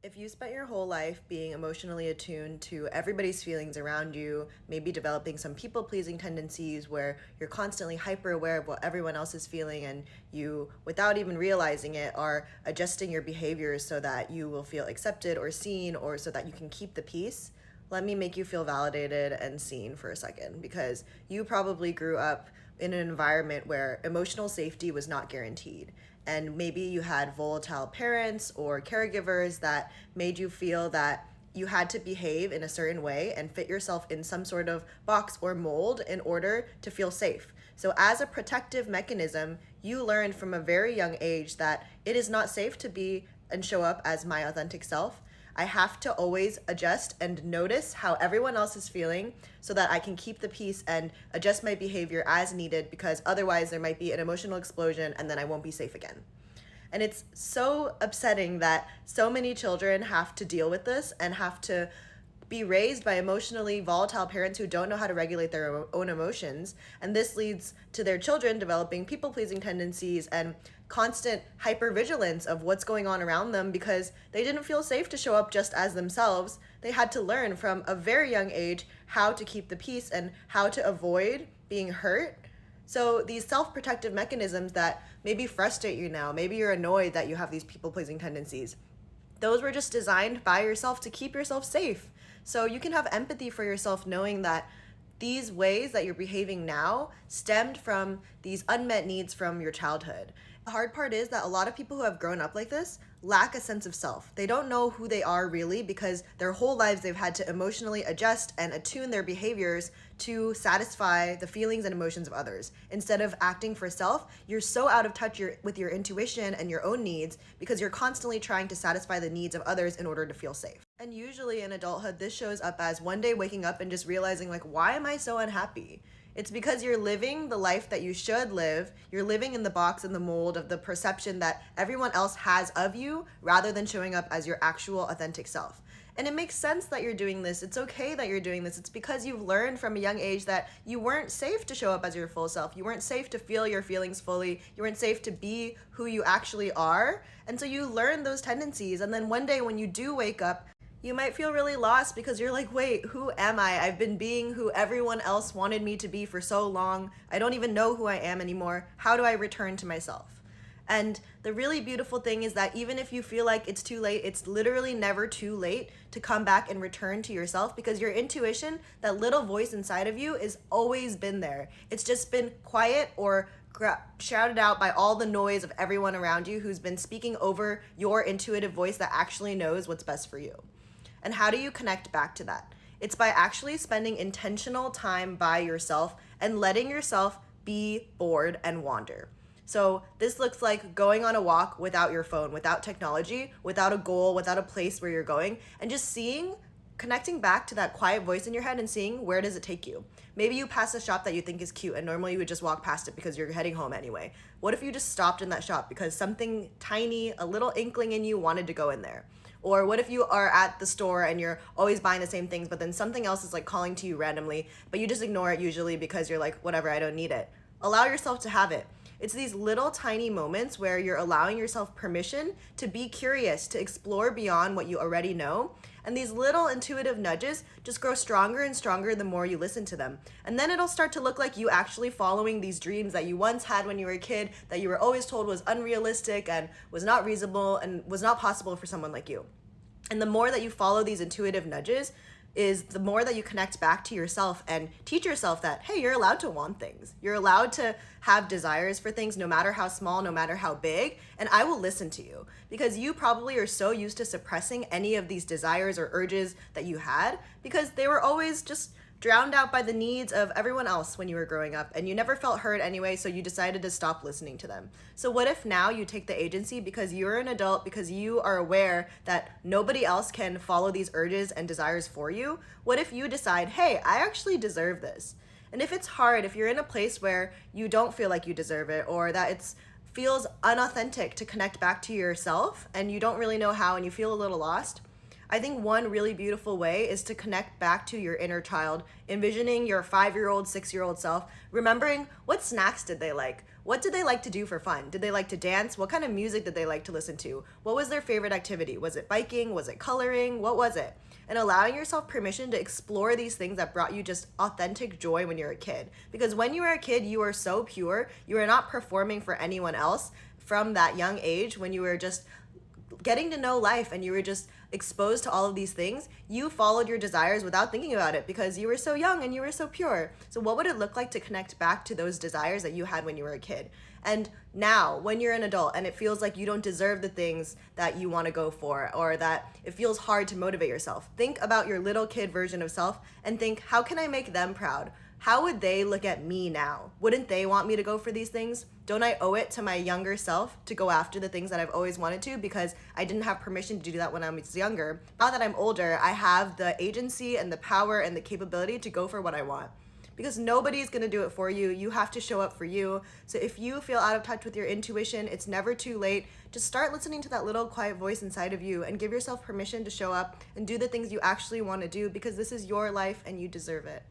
If you spent your whole life being emotionally attuned to everybody's feelings around you, maybe developing some people pleasing tendencies where you're constantly hyper aware of what everyone else is feeling, and you, without even realizing it, are adjusting your behaviors so that you will feel accepted or seen or so that you can keep the peace, let me make you feel validated and seen for a second, because you probably grew up in an environment where emotional safety was not guaranteed. And maybe you had volatile parents or caregivers that made you feel that you had to behave in a certain way and fit yourself in some sort of box or mold in order to feel safe. So, as a protective mechanism, you learned from a very young age that it is not safe to be and show up as my authentic self. I have to always adjust and notice how everyone else is feeling so that I can keep the peace and adjust my behavior as needed, because otherwise there might be an emotional explosion and then I won't be safe again. And it's so upsetting that so many children have to deal with this and have to be raised by emotionally volatile parents who don't know how to regulate their own emotions. And this leads to their children developing people pleasing tendencies and constant hypervigilance of what's going on around them because they didn't feel safe to show up just as themselves. They had to learn from a very young age how to keep the peace and how to avoid being hurt. So these self-protective mechanisms that maybe frustrate you now, maybe you're annoyed that you have these people-pleasing tendencies, those were just designed by yourself to keep yourself safe. So you can have empathy for yourself knowing that these ways that you're behaving now stemmed from these unmet needs from your childhood. The hard part is that a lot of people who have grown up like this lack a sense of self. They don't know who they are really because their whole lives they've had to emotionally adjust and attune their behaviors to satisfy the feelings and emotions of others. Instead of acting for self, you're so out of touch with your intuition and your own needs because you're constantly trying to satisfy the needs of others in order to feel safe. And usually in adulthood, this shows up as one day waking up and just realizing, like, why am I so unhappy? It's because you're living the life that you should live. You're living in the box and the mold of the perception that everyone else has of you rather than showing up as your actual authentic self. And it makes sense that you're doing this. It's okay that you're doing this. It's because you've learned from a young age that you weren't safe to show up as your full self. You weren't safe to feel your feelings fully. You weren't safe to be who you actually are. And so you learn those tendencies. And then one day when you do wake up, you might feel really lost because you're like, wait, who am I? I've been being who everyone else wanted me to be for so long. I don't even know who I am anymore. How do I return to myself? And the really beautiful thing is that even if you feel like it's too late, it's literally never too late to come back and return to yourself, because your intuition, that little voice inside of you, is always been there. It's just been quiet or shouted out by all the noise of everyone around you who's been speaking over your intuitive voice that actually knows what's best for you. And how do you connect back to that? It's by actually spending intentional time by yourself and letting yourself be bored and wander. So this looks like going on a walk without your phone, without technology, without a goal, without a place where you're going, and just connecting back to that quiet voice in your head and seeing where does it take you. Maybe you pass a shop that you think is cute and normally you would just walk past it because you're heading home anyway. What if you just stopped in that shop because something tiny, a little inkling in you wanted to go in there? Or what if you are at the store and you're always buying the same things, but then something else is like calling to you randomly, but you just ignore it usually because you're like, whatever, I don't need it. Allow yourself to have it. It's these little tiny moments where you're allowing yourself permission to be curious, to explore beyond what you already know. And these little intuitive nudges just grow stronger and stronger the more you listen to them. And then it'll start to look like you actually following these dreams that you once had when you were a kid, that you were always told was unrealistic and was not reasonable and was not possible for someone like you. And the more that you follow these intuitive nudges, is the more that you connect back to yourself and teach yourself that, hey, you're allowed to want things. You're allowed to have desires for things, no matter how small, no matter how big, and I will listen to you. Because you probably are so used to suppressing any of these desires or urges that you had because they were always just drowned out by the needs of everyone else when you were growing up, and you never felt heard anyway, so you decided to stop listening to them. So what if now you take the agency because you're an adult, because you are aware that nobody else can follow these urges and desires for you? What if you decide, hey, I actually deserve this? And if it's hard, if you're in a place where you don't feel like you deserve it, or that it feels unauthentic to connect back to yourself and you don't really know how and you feel a little lost, I think one really beautiful way is to connect back to your inner child, envisioning your 5-year-old, 6-year-old self, remembering what snacks did they like? What did they like to do for fun? Did they like to dance? What kind of music did they like to listen to? What was their favorite activity? Was it biking? Was it coloring? What was it? And allowing yourself permission to explore these things that brought you just authentic joy when you're a kid. Because when you were a kid, you were so pure. You were not performing for anyone else from that young age when you were just getting to know life and you were just exposed to all of these things. You followed your desires without thinking about it because you were so young and you were so pure. So what would it look like to connect back to those desires that you had when you were a kid? And now, when you're an adult and it feels like you don't deserve the things that you want to go for, or that it feels hard to motivate yourself, think about your little kid version of self and think, how can I make them proud? How would they look at me now? Wouldn't they want me to go for these things? Don't I owe it to my younger self to go after the things that I've always wanted to because I didn't have permission to do that when I was younger? Now that I'm older, I have the agency and the power and the capability to go for what I want. Because nobody's gonna do it for you. You have to show up for you. So if you feel out of touch with your intuition, it's never too late. Just start listening to that little quiet voice inside of you and give yourself permission to show up and do the things you actually wanna do because this is your life and you deserve it.